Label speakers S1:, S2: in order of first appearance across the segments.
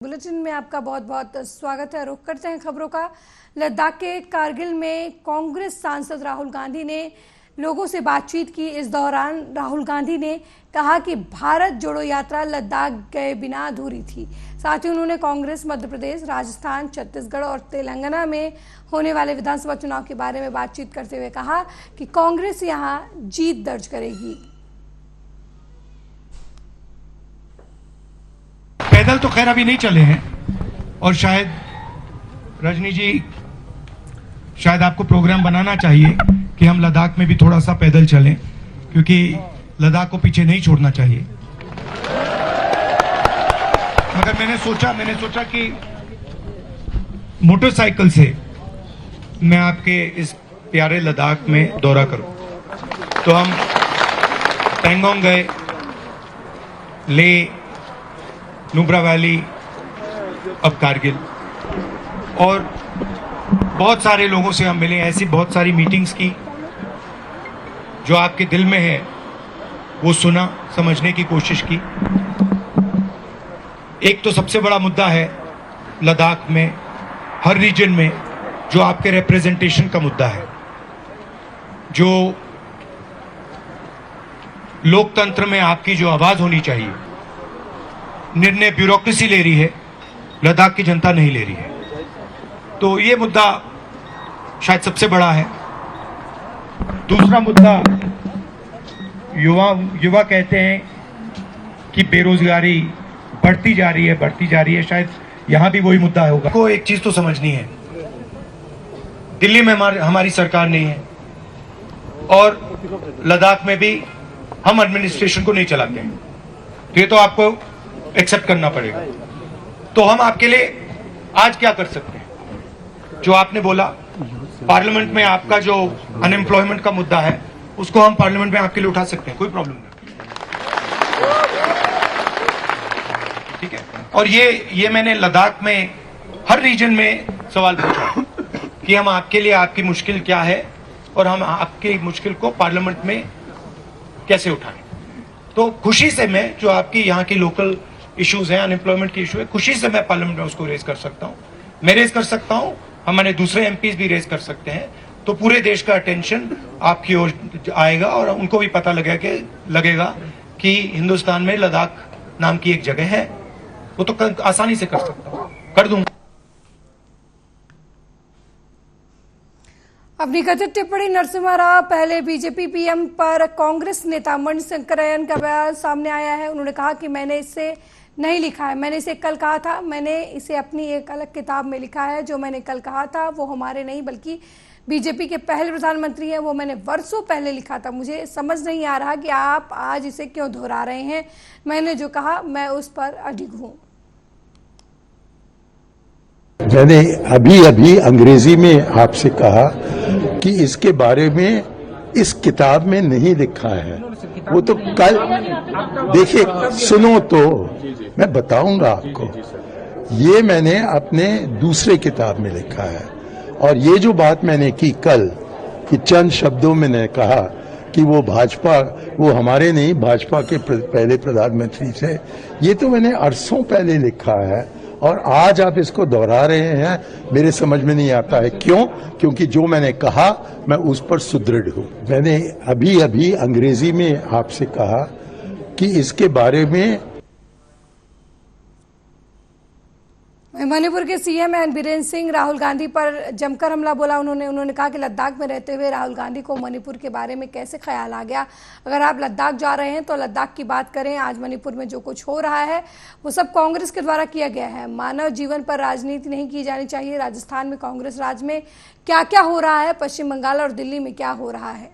S1: Bulletin में आपका बहुत बहुत स्वागत है। रुख करते हैं खबरों का। लद्दाख के कारगिल में कांग्रेस सांसद राहुल गांधी ने लोगों से बातचीत की। इस दौरान राहुल गांधी ने कहा कि भारत जोड़ो यात्रा लद्दाख गए बिना अधूरी थी। साथ ही उन्होंने कांग्रेस मध्य प्रदेश, राजस्थान, छत्तीसगढ़ और तेलंगाना में होने वाले विधानसभा चुनाव के बारे में बातचीत करते हुए कहा कि कांग्रेस यहां जीत दर्ज करेगी।
S2: पैदल तो खैर अभी नहीं चले हैं और शायद रजनी जी शायद आपको प्रोग्राम बनाना चाहिए कि हम लद्दाख में भी थोड़ा सा पैदल चलें, क्योंकि लद्दाख को पीछे नहीं छोड़ना चाहिए। मगर मैंने सोचा कि मोटरसाइकिल से मैं आपके इस प्यारे लद्दाख में दौरा करूं। तो हम पैंगोंग गए, ले, नुब्रा वैली, अब कारगिल, और बहुत सारे लोगों से हम मिले। ऐसी बहुत सारी मीटिंग्स की जो आपके दिल में है वो सुना, समझने की कोशिश की। एक तो सबसे बड़ा मुद्दा है लद्दाख में, हर रीजन में, जो आपके रिप्रेजेंटेशन का मुद्दा है। जो लोकतंत्र में आपकी जो आवाज होनी चाहिए, निर्णय ब्यूरोक्रेसी ले रही है, लद्दाख की जनता नहीं ले रही है। तो ये मुद्दा शायद सबसे बड़ा है। दूसरा मुद्दा, युवा कहते हैं कि बेरोजगारी बढ़ती जा रही है। शायद यहां भी वही मुद्दा होगा। को एक चीज तो समझनी है, दिल्ली में हमारी सरकार नहीं है और लद्दाख में भी हम एडमिनिस्ट्रेशन को नहीं चलाते हैं। तो ये तो आपको एक्सेप्ट करना पड़ेगा। तो हम आपके लिए आज क्या कर सकते हैं? जो आपने बोला, पार्लियामेंट में आपका जो अनएम्प्लॉयमेंट का मुद्दा है उसको हम पार्लियामेंट में आपके लिए उठा सकते हैं, कोई प्रॉब्लम नहीं। ठीक है। और ये मैंने लद्दाख में हर रीजन में सवाल पूछा कि हम आपके लिए, आपकी मुश्किल क्या है और हम आपकी मुश्किल को पार्लियामेंट में कैसे उठाएं। तो खुशी से मैं, जो आपकी यहाँ की लोकल इश्यूज हैं, अनएम्प्लॉयमेंट की इशू है, खुशी से मैं पार्लियामेंट में उसको रेज कर सकता हूँ। मैं रेज कर सकता हूँ, हमारे दूसरे एमपीज भी रेज कर सकते हैं। तो पूरे देश का अटेंशन आपकी ओर आएगा और उनको भी पता लगेगा कि हिंदुस्तान में लद्दाख नाम की एक जगह है। वो तो आसानी से कर सकता हूँ, कर दूंगा।
S1: अपनी कथित टिप्पणी नरसिम्हा राव, पहले बीजेपी पीएम पर कांग्रेस नेता मणिशंकरय्यन का बयान सामने आया है। उन्होंने कहा कि मैंने इसे नहीं लिखा है, मैंने इसे कल कहा था, मैंने इसे अपनी एक अलग किताब में लिखा है। जो मैंने कल कहा था वो हमारे नहीं बल्कि बीजेपी के पहले प्रधानमंत्री हैं, वो मैंने वर्षों पहले लिखा था। मुझे समझ नहीं आ रहा कि आप आज इसे क्यों दोहरा रहे हैं। मैंने जो कहा मैं उस पर अडिग हूं।
S3: मैंने अभी अंग्रेजी में आपसे कहा कि इसके बारे में इस किताब में नहीं लिखा है। वो तो कल देखिए, सुनो तो मैं बताऊंगा आपको। ये मैंने अपने दूसरे किताब में लिखा है। और ये जो बात मैंने की कल, कि चंद शब्दों में मैंने कहा कि वो हमारे नहीं, भाजपा के पहले प्रधानमंत्री थे, ये तो मैंने अरसों पहले लिखा है। और आज आप इसको दोहरा रहे हैं, मेरे समझ में नहीं आता है क्यों। क्योंकि जो मैंने कहा मैं उस पर सुदृढ़ हूं। मैंने अभी अंग्रेजी में आपसे कहा कि इसके बारे में।
S1: मणिपुर के सीएम एन बीरेन सिंह राहुल गांधी पर जमकर हमला बोला। उन्होंने कहा कि लद्दाख में रहते हुए राहुल गांधी को मणिपुर के बारे में कैसे ख्याल आ गया। अगर आप लद्दाख जा रहे हैं तो लद्दाख की बात करें। आज मणिपुर में जो कुछ हो रहा है वो सब कांग्रेस के द्वारा किया गया है। मानव जीवन पर राजनीति नहीं की जानी चाहिए। राजस्थान में कांग्रेस राज में क्या क्या हो रहा है, पश्चिम बंगाल और दिल्ली में क्या हो रहा है।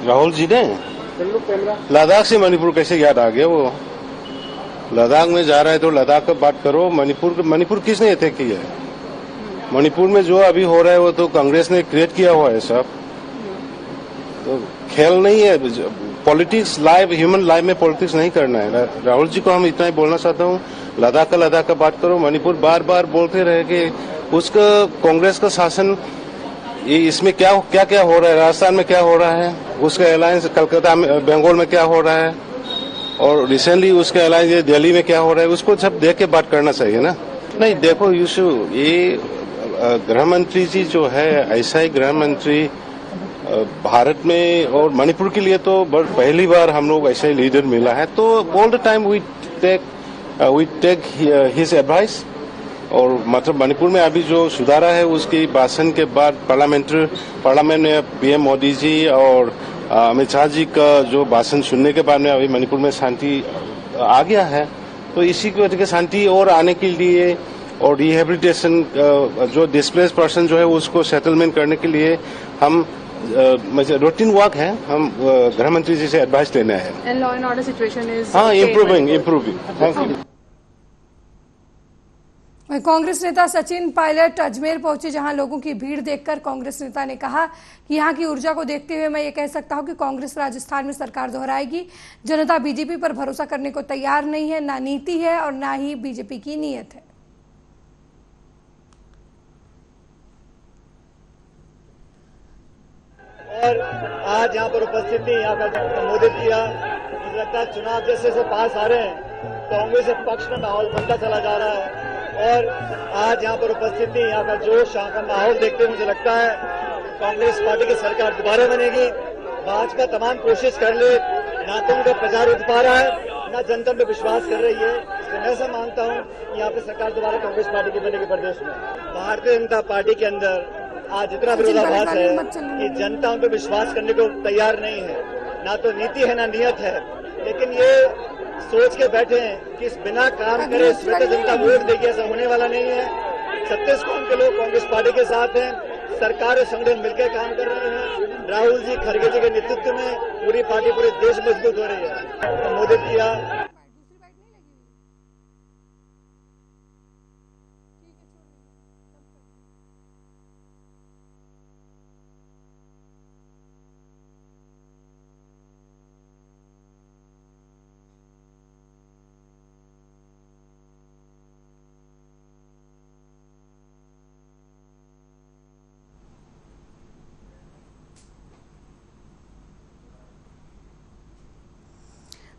S4: राहुल जी ने लद्दाख से मणिपुर कैसे याद आ गया? वो लद्दाख में जा रहा है तो लद्दाख का बात करो। मणिपुर किसने अटैक किया है? मणिपुर में जो अभी हो रहा है वो तो कांग्रेस ने क्रिएट किया हुआ है सब। तो खेल नहीं है पॉलिटिक्स। ह्यूमन लाइफ में पॉलिटिक्स नहीं करना है। राहुल जी को हम इतना ही बोलना चाहता हूँ, लद्दाख का बात करो। मणिपुर बार बार बोलते रहे कि उसका कांग्रेस का शासन, ये इसमें क्या हो रहा है, राजस्थान में क्या हो रहा है, उसका अलायंस कलकत्ता में, बंगाल में क्या हो रहा है, और रिसेंटली उसके अलावा दिल्ली में क्या हो रहा है उसको सब देख के बात करना चाहिए ना। नहीं देखो यूसु, ये गृह मंत्री जी जो है ऐसा ही गृह मंत्री भारत में और मणिपुर के लिए तो पहली बार हम लोग ऐसा ही लीडर मिला है। तो all the time we take his advice. और मतलब मणिपुर में अभी जो सुधारा है उसकी भाषण के बाद पार्लियामेंट में पीएम मोदी जी और अमित शाह जी का जो भाषण सुनने के बाद में अभी मणिपुर में शांति आ गया है। तो इसी की वजह से शांति और आने के लिए और रिहेबिलिटेशन जो डिस्प्लेस पर्सन जो है उसको सेटलमेंट करने के लिए हम रूटीन वर्क है, हम गृह मंत्री जी से एडवाइस लेना है।
S5: And law and order situation is
S4: improving. Thank you.
S1: वहीं कांग्रेस नेता सचिन पायलट अजमेर पहुंचे, जहां लोगों की भीड़ देखकर कांग्रेस नेता ने कहा कि यहां की ऊर्जा को देखते हुए मैं ये कह सकता हूं कि कांग्रेस राजस्थान में सरकार दोहराएगी। जनता बीजेपी पर भरोसा करने को तैयार नहीं है, ना नीति है और ना ही बीजेपी की नीयत है।
S6: और आज यहाँ पर उपस्थित थी, यहाँ का संबोधित किया। मुझे लगता है चुनाव जैसे से पास आ रहे हैं, कांग्रेस के पक्ष में माहौल बनता चला जा रहा है। और आज यहाँ पर उपस्थित थी, यहाँ का जोश, यहाँ का माहौल देखते मुझे लगता है कांग्रेस पार्टी की सरकार दोबारा बनेगी। भाजपा तमाम कोशिश कर ले, ना तो उनका प्रचार उठ पा रहा है, ना जनता पे विश्वास कर रही है। इसलिए मैं ऐसा मानता हूँ कि यहाँ पे सरकार दोबारा कांग्रेस पार्टी की बनेगी प्रदेश में। भारतीय जनता पार्टी के अंदर आज इतना विरोधाभास है कि जनता उन पर विश्वास करने को तैयार नहीं है, ना तो नीति है ना नियत है। लेकिन ये सोच के बैठे हैं कि इस बिना काम करे श्वेत जनता वोट देगी, ऐसा होने वाला नहीं है। 36 कौम के लोग कांग्रेस पार्टी के साथ हैं, सरकार और संगठन मिलकर काम कर रहे हैं। राहुल जी खड़गे जी के नेतृत्व में पूरी पार्टी पूरे देश मजबूत हो रही है। संबोधित किया।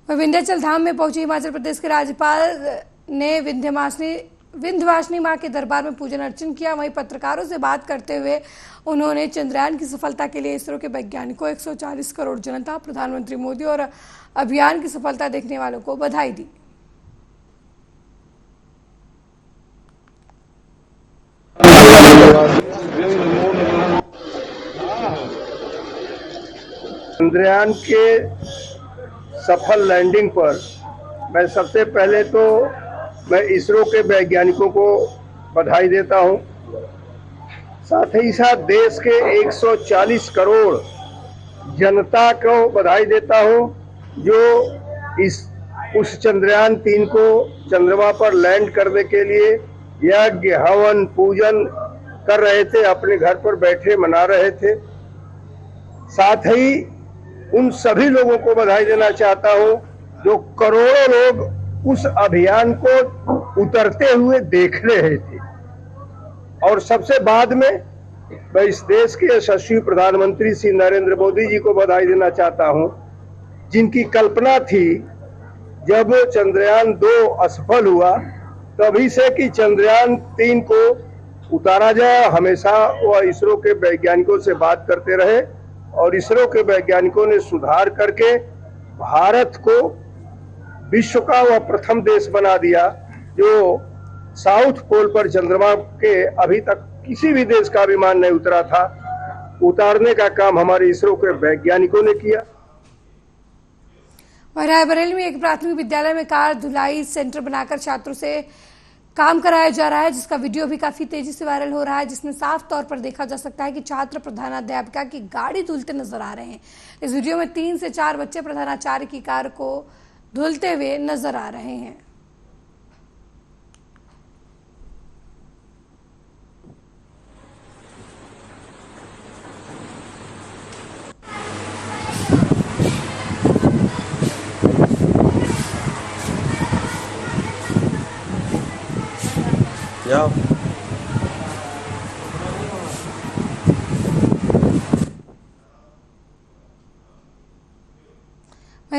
S1: विंध्याचल धाम में पहुंची हिमाचल प्रदेश के राज्यपाल ने विंध्यवासिनी मां के दरबार में पूजन अर्चन किया। वहीं पत्रकारों से बात करते हुए उन्होंने चंद्रयान की सफलता के लिए इसरो के वैज्ञानिकों, 140 करोड़ जनता, प्रधानमंत्री मोदी और अभियान की सफलता देखने वालों को बधाई दी।
S7: चंद्रयान के सफल लैंडिंग पर मैं सबसे पहले तो मैं इसरो के वैज्ञानिकों को बधाई देता हूं। साथ ही साथ देश के 140 करोड़ जनता को बधाई देता हूं जो उस चंद्रयान 3 को चंद्रमा पर लैंड करने के लिए यज्ञ, हवन, पूजन कर रहे थे, अपने घर पर बैठे मना रहे थे। साथ ही उन सभी लोगों को बधाई देना चाहता हूं जो करोड़ों लोग उस अभियान को उतरते हुए देख रहे थे। और सबसे बाद में मैं इस देश के यशस्वी प्रधानमंत्री श्री नरेंद्र मोदी जी को बधाई देना चाहता हूं, जिनकी कल्पना थी जब चंद्रयान 2 असफल हुआ तभी से कि चंद्रयान 3 को उतारा जाए। हमेशा वह इसरो के वैज्ञानिकों से बात करते रहे और इसरो के वैज्ञानिकों ने सुधार करके भारत को विश्व का वह प्रथम देश बना दिया जो साउथ पोल पर चंद्रमा के अभी तक किसी भी देश का विमान नहीं उतरा था। उतारने का काम हमारे इसरो के वैज्ञानिकों ने किया।
S1: रायबरेली में एक प्राथमिक विद्यालय में कार धुलाई सेंटर बनाकर छात्रों से काम कराया जा रहा है, जिसका वीडियो भी काफी तेजी से वायरल हो रहा है, जिसमें साफ तौर पर देखा जा सकता है कि छात्र प्रधानाध्यापिका की गाड़ी धुलते नजर आ रहे हैं। इस वीडियो में 3 से 4 बच्चे प्रधानाचार्य की कार को धुलते हुए नजर आ रहे हैं।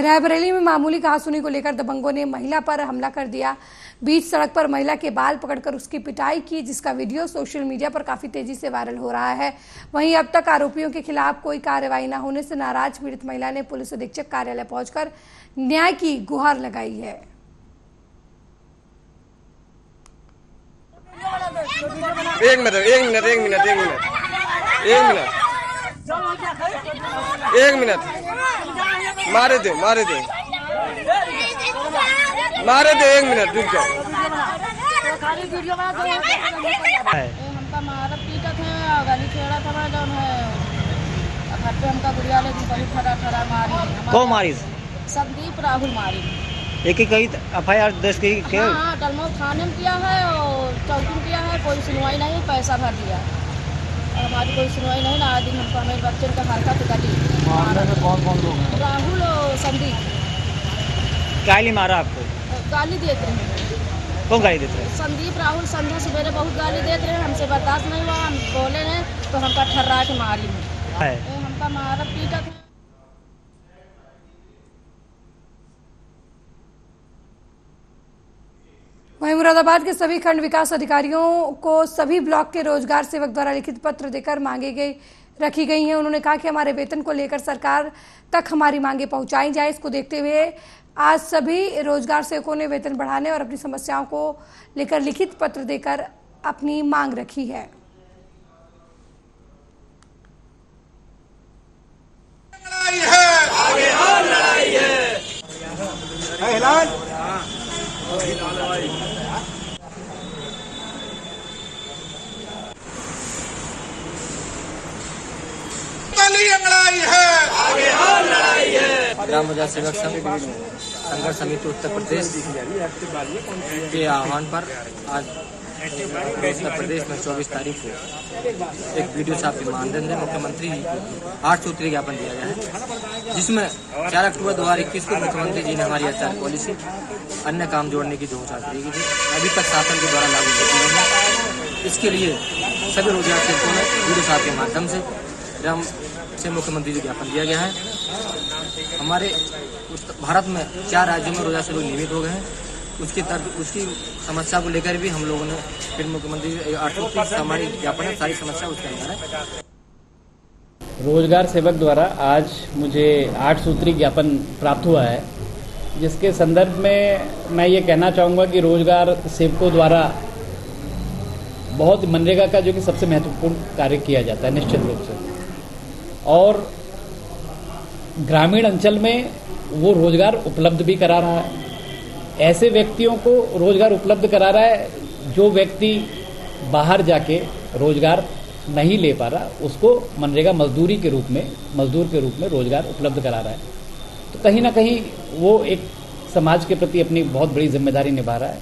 S1: रायबरेली में मामूली कहासुनी को लेकर दबंगों ने महिला पर हमला कर दिया। बीच सड़क पर महिला के बाल पकड़कर उसकी पिटाई की, जिसका वीडियो सोशल मीडिया पर काफी तेजी से वायरल हो रहा है। वहीं अब तक आरोपियों के खिलाफ कोई कार्रवाई न होने से नाराज पीड़ित महिला ने पुलिस अधीक्षक कार्यालय पहुंचकर न्याय की गुहार लगाई है।
S5: एक मिनट मारे दे एक मिनट रुक जाओ।
S8: हमका मारा पीटा था, गाली छेड़ा था मैडम है। घर पे हमका गुड़िया ले बहुत ठरा मारी।
S9: कौन मारी?
S8: संदीप राहुल मारी।
S9: एक ही कही FIR दर्ज की क्या?
S8: हाँ, डलमो थाने में किया है और चौकी में किया है, कोई सुनवाई नहीं, पैसा भर दिया और हमारी कोई सुनवाई नहीं ना। आज दिन हमको हमें बच्चे का हरकत गली
S9: कौन लोग हैं?
S8: राहुल और संदीप।
S9: क्या मारा आपको?
S8: गाली देते हैं।
S9: कौन गाली देते हैं?
S8: संदीप राहुल संध्या सवेरे बहुत गाली देते रहे, हमसे बर्दाश्त नहीं हुआ, हम बोले हैं तो हमका ठर्रा के मारी है। हमका मारा पीटा था।
S1: वहीं मुरादाबाद के सभी खंड विकास अधिकारियों को सभी ब्लॉक के रोजगार सेवक द्वारा लिखित पत्र देकर मांगे रखी गई हैं। उन्होंने कहा कि हमारे वेतन को लेकर सरकार तक हमारी मांगे पहुंचाई जाए। इसको देखते हुए आज सभी रोजगार सेवकों ने वेतन बढ़ाने और अपनी समस्याओं को लेकर लिखित पत्र देकर अपनी मांग रखी है।
S10: ग्राम बाजार सेवक संघ संघर्ष समिति उत्तर प्रदेश के आह्वान पर आज उत्तर प्रदेश में 24 तारीख को एक वीडियो छाप के माध्यम से मुख्यमंत्री जी को 8 सूत्रीय ज्ञापन दिया गया है, जिसमें 4 अक्टूबर 2021 को मुख्यमंत्री जी ने हमारी आचार पॉलिसी अन्य काम जोड़ने की जो घोषणा की थी अभी तक शासन के द्वारा लागू नहीं की गई है। इसके लिए सभी रोजगार सेवकों ने वीडियो छाप के माध्यम से ग्राम से मुख्यमंत्री जी ज्ञापन दिया गया है। हमारे भारत में 4 राज्यों में रोजगार सेवक नियमित हो गए हैं। उसकी समस्या को लेकर भी हम लोगों ने फिर मुख्यमंत्री 8 सूत्री हमारी ज्ञापन है, सारी समस्या उसके अंदर है।
S11: रोजगार सेवक द्वारा आज मुझे 8 सूत्री ज्ञापन प्राप्त हुआ है, जिसके संदर्भ में मैं ये कहना चाहूँगा कि रोजगार सेवकों द्वारा बहुत मनरेगा का जो कि सबसे महत्वपूर्ण कार्य किया जाता है निश्चित रूप से, और ग्रामीण अंचल में वो रोजगार उपलब्ध भी करा रहा है। ऐसे व्यक्तियों को रोजगार उपलब्ध करा रहा है जो व्यक्ति बाहर जाके रोजगार नहीं ले पा रहा, उसको मनरेगा मजदूर के रूप में रोजगार उपलब्ध करा रहा है। तो कहीं ना कहीं वो एक समाज के प्रति अपनी बहुत बड़ी जिम्मेदारी निभा रहा है,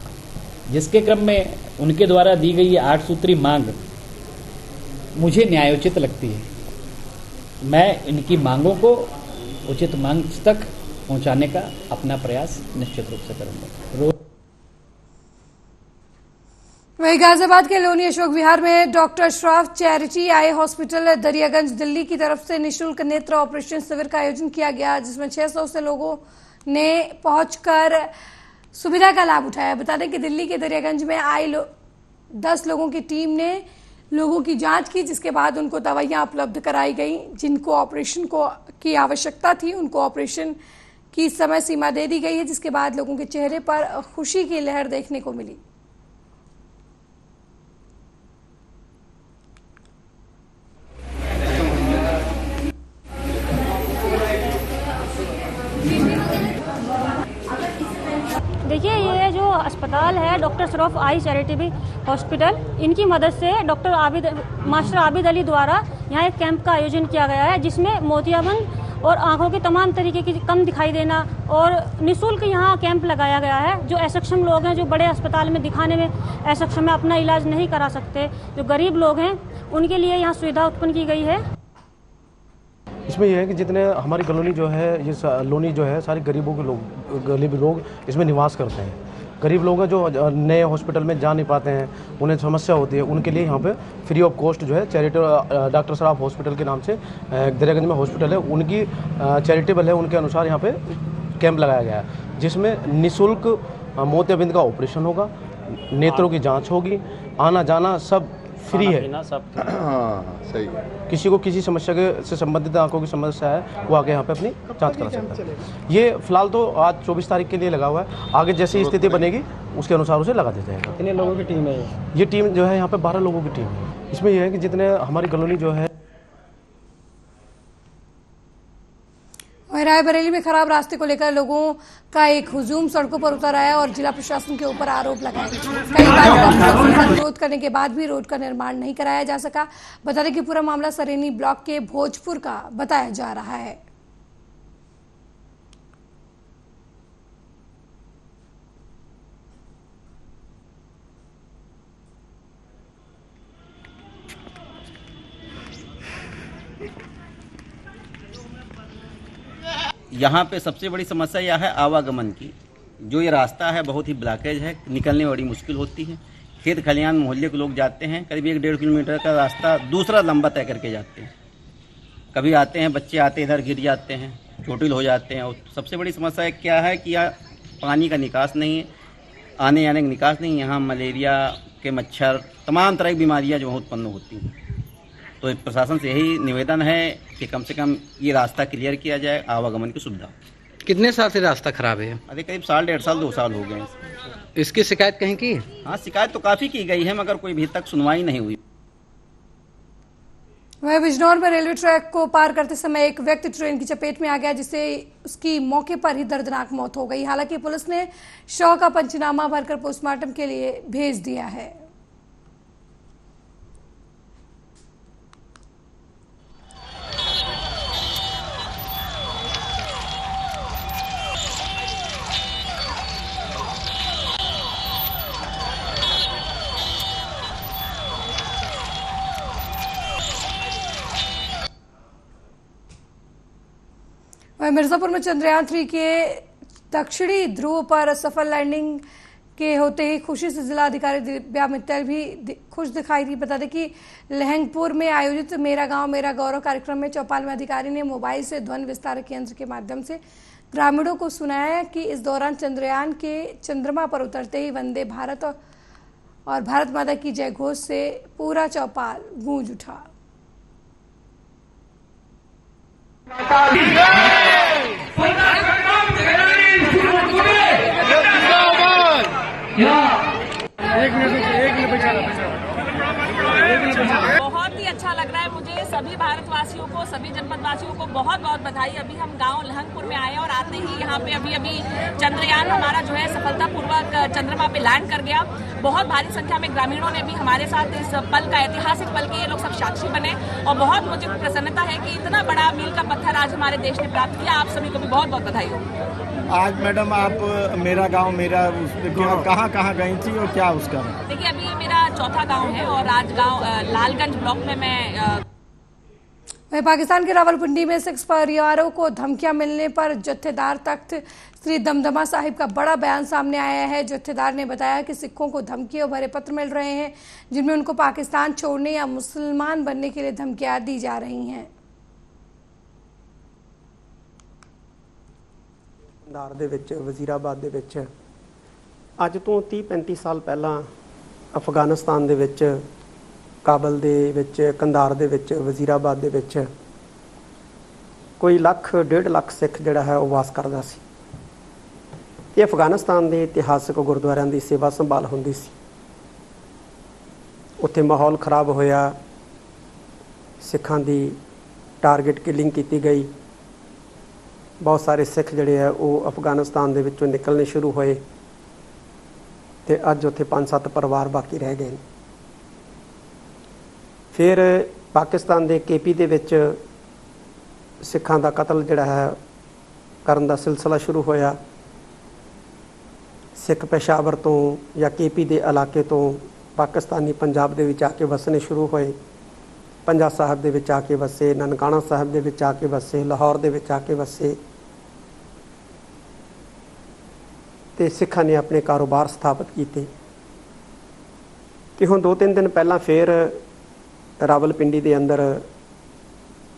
S11: जिसके क्रम में उनके द्वारा दी गई 8 सूत्री मांग मुझे न्यायोचित लगती है। मैं इनकी मांगों को उचित मांग तक पहुंचाने का अपना प्रयास निश्चित रूप से करूंगा।
S1: वहीं गाजियाबाद के लोनी अशोक विहार में doctor Shroff charity eye hospital Daryaganj Delhi की तरफ से निःशुल्क नेत्र ऑपरेशन शिविर का आयोजन किया गया, जिसमें 600 से लोगों ने पहुंचकर सुविधा का लाभ उठाया। बता दें कि दिल्ली के दरियागंज में आई 10 लोगों की टीम ने लोगों की जांच की, जिसके बाद उनको दवाइयां उपलब्ध कराई गई। जिनको ऑपरेशन की आवश्यकता थी उनको ऑपरेशन की समय सीमा दे दी गई है, जिसके बाद लोगों के चेहरे पर खुशी की लहर देखने को मिली।
S12: देखिए, ये जो अस्पताल है डॉक्टर श्रॉफ आई चैरिटेबल हॉस्पिटल, इनकी मदद से मास्टर आबिद अली द्वारा यहाँ एक कैंप का आयोजन किया गया है, जिसमें मोतियाबिंद और आंखों के तमाम तरीके की कम दिखाई देना और निःशुल्क यहाँ कैंप लगाया गया है। जो असक्षम लोग हैं, जो बड़े अस्पताल में दिखाने में असक्षम है, अपना इलाज नहीं करा सकते, जो गरीब लोग हैं, उनके लिए यहाँ सुविधा उत्पन्न की गई है।
S13: इसमें यह है कि जितने हमारी कॉलोनी जो है, ये लोनी जो है, सारे गरीब लोग इसमें निवास करते हैं। गरीब लोग हैं जो नए हॉस्पिटल में जा नहीं पाते हैं, उन्हें समस्या होती है, उनके लिए यहाँ पे फ्री ऑफ कॉस्ट जो है चैरिटेबल डॉक्टर श्रॉफ हॉस्पिटल के नाम से दरियागंज में हॉस्पिटल है, उनकी चैरिटेबल है, उनके अनुसार यहाँ पे कैंप लगाया गया है जिसमें निःशुल्क मोतियाबिंद का ऑपरेशन होगा, नेत्रों की जांच होगी, आना जाना सब फ्री है।
S4: हाँ सही है।
S13: किसी को किसी समस्या के से संबंधित आंखों की समस्या है वो आके यहाँ पे अपनी जांच करा सकता है। ये फिलहाल तो आज 24 तारीख के लिए लगा हुआ है, आगे जैसी स्थिति बनेगी उसके अनुसार उसे लगा दिया जाएगा।
S9: कितने लोगों की टीम है
S13: ये टीम जो है यहाँ पे 12 लोगों की टीम है। इसमें यह है कि जितने हमारी कॉलोनी जो है
S1: रायबरेली में खराब रास्ते को लेकर लोगों का एक हुजूम सड़कों पर उतर आया और जिला प्रशासन के ऊपर आरोप लगाए। कई बार जिला प्रशासन का विरोध करने के बाद भी रोड का निर्माण नहीं कराया जा सका। बता दें कि पूरा मामला सरेनी ब्लॉक के भोजपुर का बताया जा रहा है।
S14: यहाँ पे सबसे बड़ी समस्या यह है आवागमन की। जो ये रास्ता है बहुत ही ब्लॉकेज है, निकलने में बड़ी मुश्किल होती है। खेत खलियान मोहल्ले के लोग जाते हैं, करीब 1-1.5 किलोमीटर का रास्ता दूसरा लंबा तय करके जाते हैं। कभी आते हैं बच्चे आते हैं इधर गिर जाते हैं, चोटिल हो जाते हैं। और सबसे बड़ी समस्या क्या है कि यहाँ पानी का निकास नहीं है, आने जाने का निकास नहीं। यहाँ मलेरिया के मच्छर तमाम तरह की बीमारियाँ जो उत्पन्न होती हैं। तो प्रशासन से यही निवेदन है कि कम से कम ये रास्ता क्लियर किया जाए, आवागमन की सुविधा।
S15: कितने साल से रास्ता खराब है?
S14: अरे करीब 1.5 साल 2 साल हो गए हैं।
S15: इसकी शिकायत कहीं की?
S14: हाँ शिकायत तो काफ़ी की गई है मगर कोई अभी तक सुनवाई नहीं हुई।
S1: वह बिजनौर में रेलवे ट्रैक को पार करते समय एक व्यक्ति ट्रेन की चपेट में आ गया जिससे उसकी मौके पर ही दर्दनाक मौत हो गई। हालांकि पुलिस ने शव का पंचनामा भरकर पोस्टमार्टम के लिए भेज दिया है। मिर्जापुर में चंद्रयान 3 के दक्षिणी ध्रुव पर सफल लैंडिंग के होते ही खुशी से जिला अधिकारी दिव्या मित्तल भी खुश दिखाई दी। बता दें कि लहंगपुर में आयोजित मेरा गांव मेरा गौरव कार्यक्रम में चौपाल में अधिकारी ने मोबाइल से ध्वनि विस्तारक यंत्र के माध्यम से ग्रामीणों को सुनाया कि इस दौरान चंद्रयान के चंद्रमा पर उतरते ही वंदे भारत और भारत माता की जय घोष से पूरा चौपाल गूंज उठा।
S16: बहुत ही अच्छा लग रहा है मुझे। सभी भारतवासियों को, सभी जनपदवासियों को बहुत बहुत बधाई। अभी हम गांव लहंगपुर में आए और आते ही यहाँ पे अभी चंद्रयान हमारा जो है सफलतापूर्वक चंद्रमा पे लैंड कर गया। बहुत भारी संख्या में ग्रामीणों ने भी हमारे साथ इस पल का, ऐतिहासिक पल के ये लोग सब साक्षी बने और बहुत मुझे प्रसन्नता है कि इतना बड़ा मील का पत्थर आज हमारे देश ने प्राप्त किया। आप सभी को भी बहुत बहुत बधाई हो।
S17: आज मैडम आप मेरा गांव मेरा कहाँ गई थी और क्या उसका?
S16: देखिए अभी ये मेरा चौथा गांव है और आज गांव लालगंज ब्लॉक में मैं
S1: पाकिस्तान के रावलपिंडी में सिख परिवारों को धमकियां मिलने पर जत्थेदार तख्त श्री दमदमा साहिब का बड़ा बयान सामने आया है। जत्थेदार ने बताया कि सिखों को धमकियों भरे पत्र मिल रहे हैं जिनमें उनको पाकिस्तान छोड़ने या मुसलमान बनने के लिए धमकियां दी जा रही हैं।
S18: दार दे विच वजीराबाद दे विच अज तो 30-35 साल पहला अफगानिस्तान दे विच काबल दे विच कंधार दे विच वजीराबाद दे विच कोई 1.5 लाख सिख जिहड़ा है वो वास करदा सी। ये अफगानिस्तान दे इतिहासक गुरुद्वारिਆਂ ਦੀ सेवा संभाल हुंदी सी। उत्थे माहौल खराब होया, सिखां दी टारगेट किलिंग की गई। बहुत सारे सिख जिहड़े है वो अफगानिस्तान दे विचों निकलने शुरू होए ते अज उत्थे 5-7 परिवार बाकी रह गए। फिर पाकिस्तान दे केपी दे विच सिखां दा कतल जिहड़ा है करन दा सिलसिला शुरू होया। सिख पेशावर तो या केपी दे इलाके तो पाकिस्तानी पंजाब दे विच आके वसने शुरू होए। पंजा साहब दे विच आके वसे, ननकाना साहब दे विच आके वसे, लाहौर दे विच आके वसे ते सिखां ने अपने कारोबार स्थापित किए। कि हुण 2-3 दिन पहला फिर रावलपिंडी दे अंदर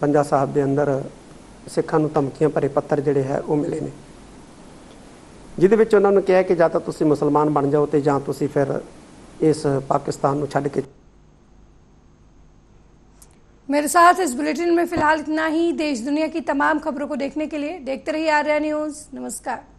S18: पंजा साहब दे अंदर सिखां नूं धमकियां भरे पत्थर जिहड़े है वो मिले ने। ਜਿਹਦੇ ਵਿੱਚ ਉਹਨਾਂ ਨੂੰ ਕਿਹਾ ਕਿ ਜਾਂ ਤਾਂ ਤੁਸੀਂ ਮੁਸਲਮਾਨ ਬਣ ਜਾਓ ਤੇ ਜਾਂ ਤੁਸੀਂ ਫਿਰ इस पाकिस्तान को छड़ के।
S1: मेरे साथ इस बुलेटिन में फिलहाल इतना ही। देश दुनिया की तमाम खबरों को देखने के लिए देखते रहिए आर्या न्यूज़। नमस्कार।